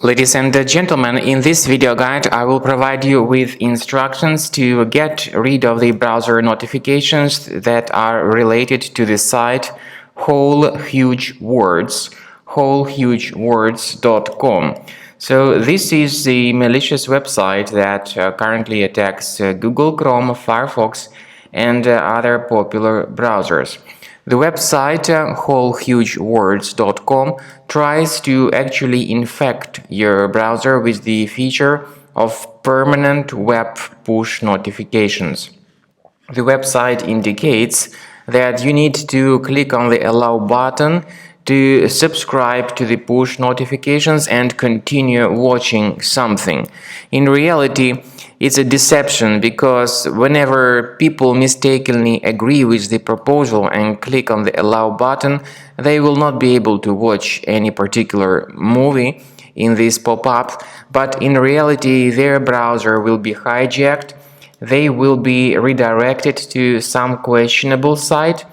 Ladies and gentlemen, in this video guide I will provide you with instructions to get rid of the browser notifications that are related to the site wholehugewords.com. So this is the malicious website that currently attacks Google Chrome, Firefox and other popular browsers. The website wholehugewords.com tries to actually infect your browser with the feature of permanent web push notifications. The website indicates that you need to click on the Allow button to subscribe to the push notifications and continue watching something. In reality, it's a deception because whenever people mistakenly agree with the proposal and click on the Allow button, they will not be able to watch any particular movie in this pop-up, but in reality their browser will be hijacked. They will be redirected to some questionable site,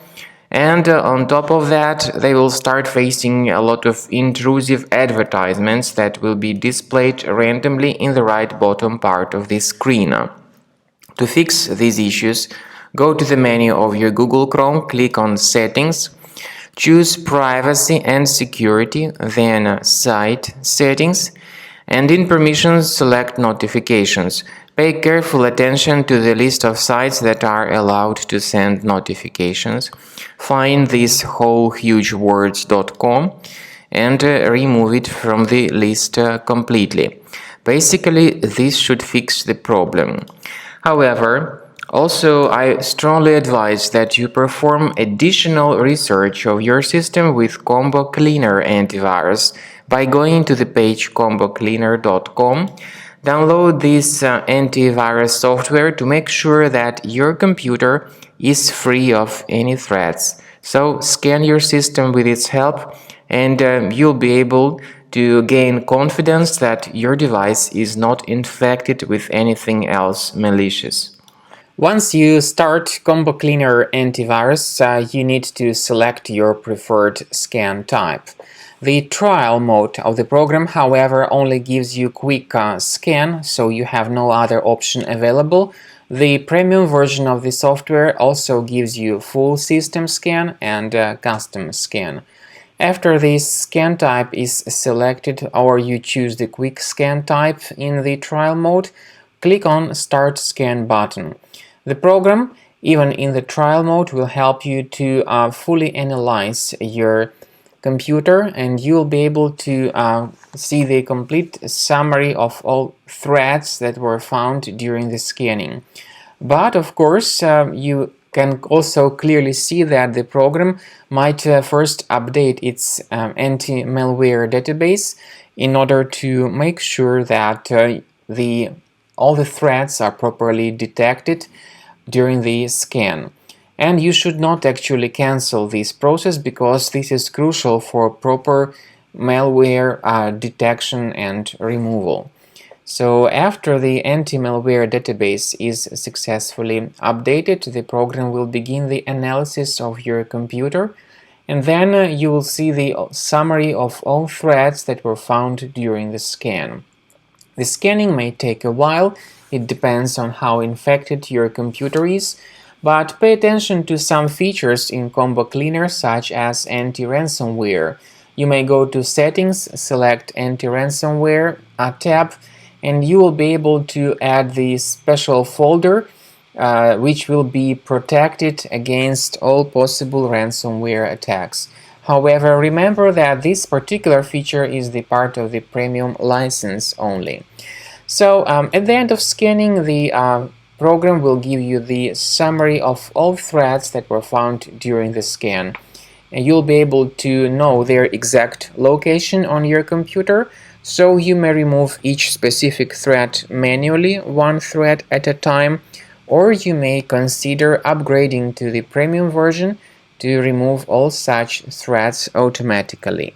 and on top of that they will start facing a lot of intrusive advertisements that will be displayed randomly in the right bottom part of the screen. To fix these issues, go to the menu of your Google Chrome, click on Settings, choose Privacy and Security, then Site Settings, and in Permissions select Notifications. Pay careful attention to the list of sites that are allowed to send notifications. Find this wholehugewords.com and remove it from the list completely. Basically, this should fix the problem. However, also, I strongly advise that you perform additional research of your system with Combo Cleaner antivirus by going to the page combocleaner.com. Download this antivirus software to make sure that your computer is free of any threats. So scan your system with its help and you'll be able to gain confidence that your device is not infected with anything else malicious. Once you start Combo Cleaner antivirus, you need to select your preferred scan type. The trial mode of the program, however, only gives you quick scan, so you have no other option available. The premium version of the software also gives you full system scan and custom scan. After this scan type is selected or you choose the quick scan type in the trial mode, click on Start Scan button. The program, even in the trial mode, will help you to fully analyze your computer, and you'll be able to see the complete summary of all threads that were found during the scanning. But of course, you can also clearly see that the program might first update its anti-malware database in order to make sure that all the threads are properly detected during the scan. And you should not actually cancel this process because this is crucial for proper malware detection and removal. So after the anti-malware database is successfully updated, the program will begin the analysis of your computer, and then you will see the summary of all threads that were found during the scan. The scanning may take a while. It depends on how infected your computer is, but pay attention to some features in Combo Cleaner such as anti-ransomware. You may go to Settings, select Anti-ransomware tab, and you will be able to add the special folder which will be protected against all possible ransomware attacks. However, remember that this particular feature is the part of the premium license only. So at the end of scanning, the program will give you the summary of all threads that were found during the scan. And you'll be able to know their exact location on your computer, so you may remove each specific thread manually, one thread at a time, or you may consider upgrading to the premium version to remove all such threads automatically.